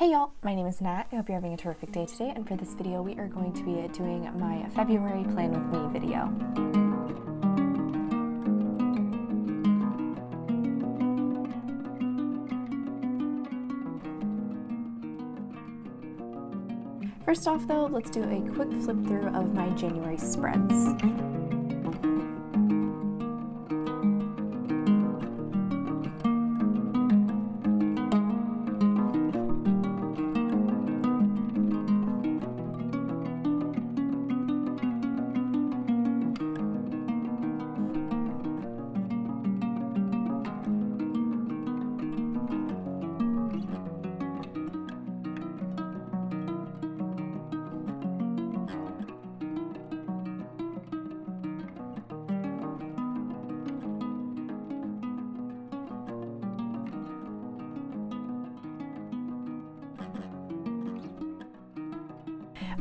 Hey y'all, my name is Nat. I hope you're having a terrific day today, and for this video we are going to be doing my February Plan With Me video. First off though, let's do a quick flip through of my January spreads.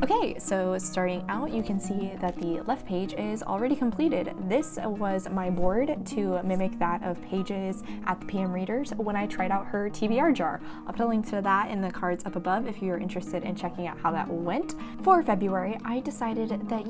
Okay, so starting out, you can see that the left page is already completed. This was my board to mimic that of Pages at the PM Readers when I tried out her TBR jar. I'll put a link to that in the cards up above if you're interested in checking out how that went. For February, I decided that,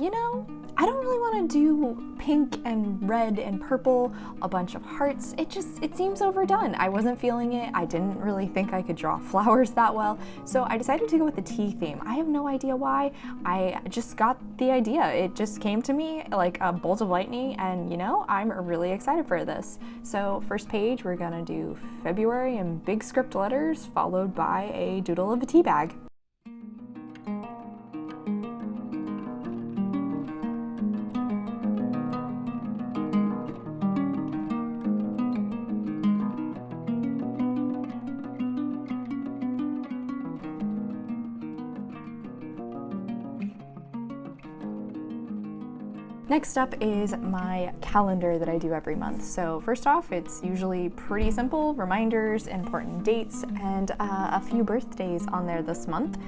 I don't really want to do pink and red and purple, a bunch of hearts. It seems overdone. I wasn't feeling it. I didn't really think I could draw flowers that well. So I decided to go with the tea theme. I have no idea why. I just got the idea. It just came to me like a bolt of lightning, and I'm really excited for this. So first page, we're gonna do February in big script letters, followed by a doodle of a tea bag. Next up is my calendar that I do every month. So first off, it's usually pretty simple, reminders, important dates, and a few birthdays on there this month.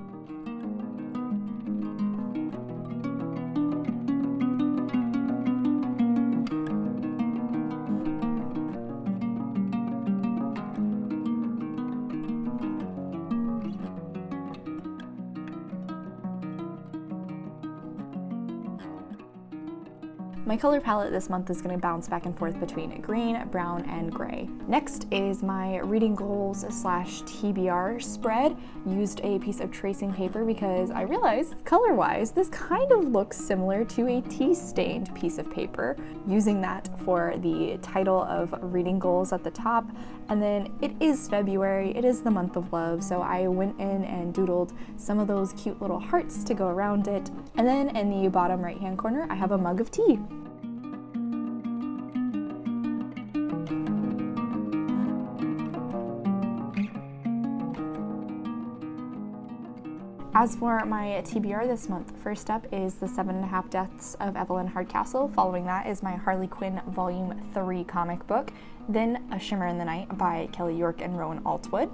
My color palette this month is going to bounce back and forth between green, brown, and gray. Next is my reading goals / TBR spread. Used a piece of tracing paper because I realized color-wise this kind of looks similar to a tea-stained piece of paper. Using that for the title of reading goals at the top. And then it is February, it is the month of love, so I went in and doodled some of those cute little hearts to go around it. And then in the bottom right-hand corner, I have a mug of tea. As for my TBR this month, first up is The 7.5 Deaths of Evelyn Hardcastle. Following that is my Harley Quinn Volume 3 comic book. Then A Shimmer in the Night by Kelly York and Rowan Altwood.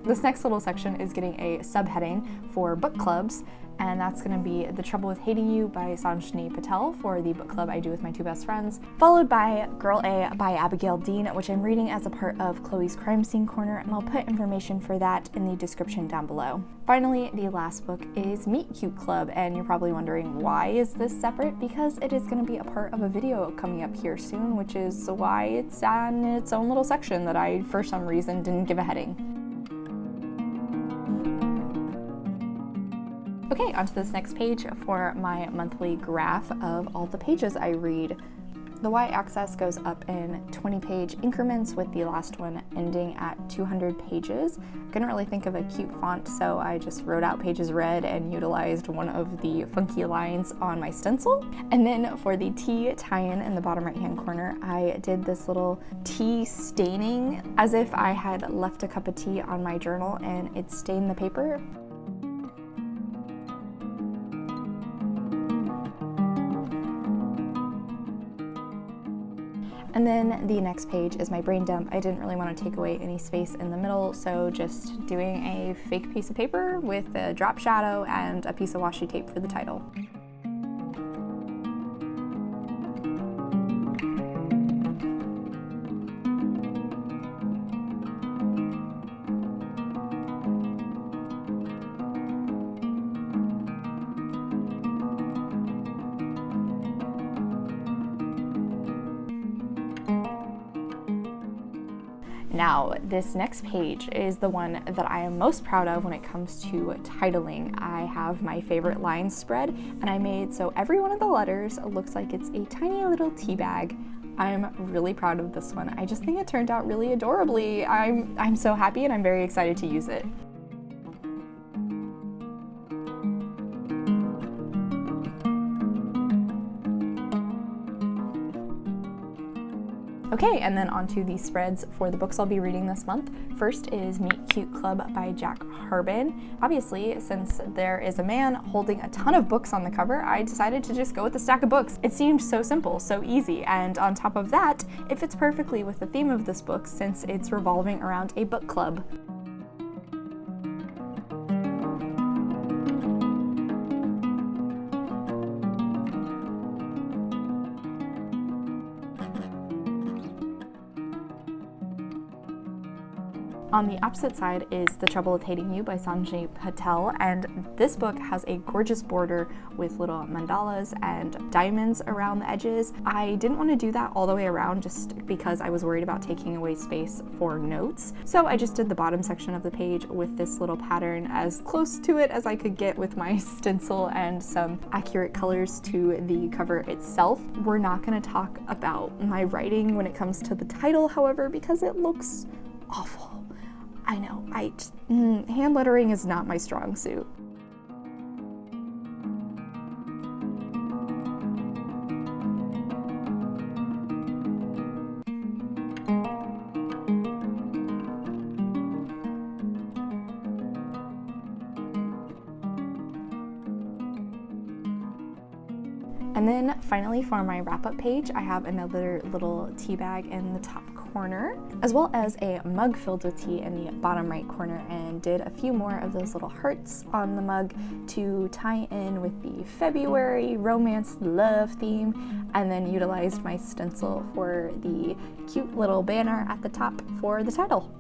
This next little section is getting a subheading for book clubs, and that's going to be The Trouble with Hating You by 𝗖cie khi𝘁 for the book club I do with my two best friends, followed by Girl A by Abigail Dean, which I'm reading as a part of Chloe's Crime Scene Corner, and I'll put information for that in the description down below. Finally, the last book is Meet Cute Club, and you're probably wondering why is this separate? Because it is going to be a part of a video coming up here soon, which is why it's on its own little section that I, for some reason, didn't give a heading. Okay, onto this next page for my monthly graph of all the pages I read. The y-axis goes up in 20-page increments, with the last one ending at 200 pages. Couldn't really think of a cute font, so I just wrote out Pages Red and utilized one of the funky lines on my stencil. And then for the tea tie-in in the bottom right-hand corner, I did this little tea staining as if I had left a cup of tea on my journal and it stained the paper. And then the next page is my brain dump. I didn't really want to take away any space in the middle, so just doing a fake piece of paper with a drop shadow and a piece of washi tape for the title. Now, this next page is the one that I am most proud of when it comes to titling. I have my favorite lines spread, and I made so every one of the letters looks like it's a tiny little tea bag. I'm really proud of this one. I just think it turned out really adorably. I'm so happy, and I'm very excited to use it. Okay, and then onto the spreads for the books I'll be reading this month. First is Meet Cute Club by Jack Harbin. Obviously, since there is a man holding a ton of books on the cover, I decided to just go with a stack of books. It seemed so simple, so easy, and on top of that, it fits perfectly with the theme of this book since it's revolving around a book club. On the opposite side is The Trouble with Hating You by 𝗖cie Ich𝘁, and this book has a gorgeous border with little mandalas and diamonds around the edges. I didn't want to do that all the way around just because I was worried about taking away space for notes, so I just did the bottom section of the page with this little pattern as close to it as I could get with my stencil and some accurate colors to the cover itself. We're not going to talk about my writing when it comes to the title, however, because it looks awful. I know, hand lettering is not my strong suit. And then finally for my wrap-up page, I have another little tea bag in the top corner, as well as a mug filled with tea in the bottom right corner, and did a few more of those little hearts on the mug to tie in with the February romance love theme, and then utilized my stencil for the cute little banner at the top for the title.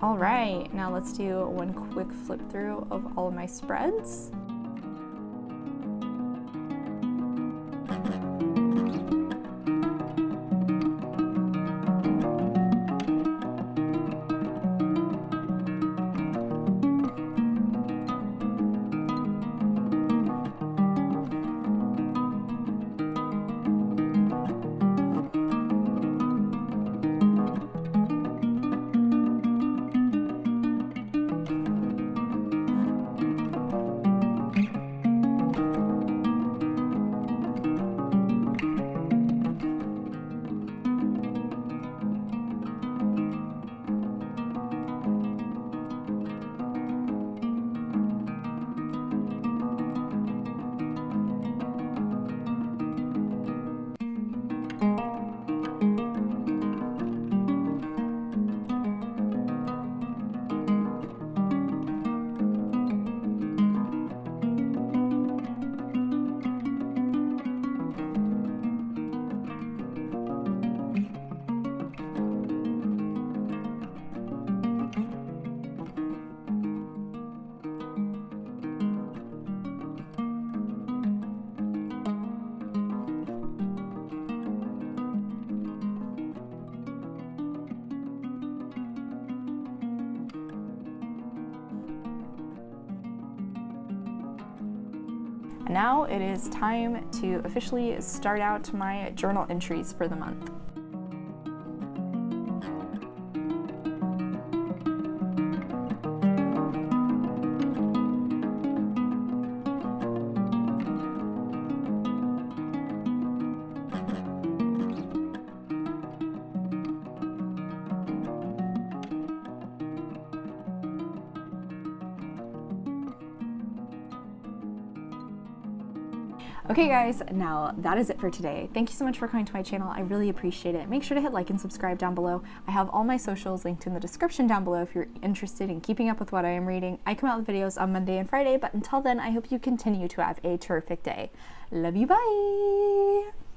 All right, now let's do one quick flip through of all of my spreads. And now it is time to officially start out my journal entries for the month. Okay guys, now that is it for today. Thank you so much for coming to my channel. I really appreciate it. Make sure to hit like and subscribe down below. I have all my socials linked in the description down below if you're interested in keeping up with what I am reading. I come out with videos on Monday and Friday, but until then, I hope you continue to have a terrific day. Love you, bye!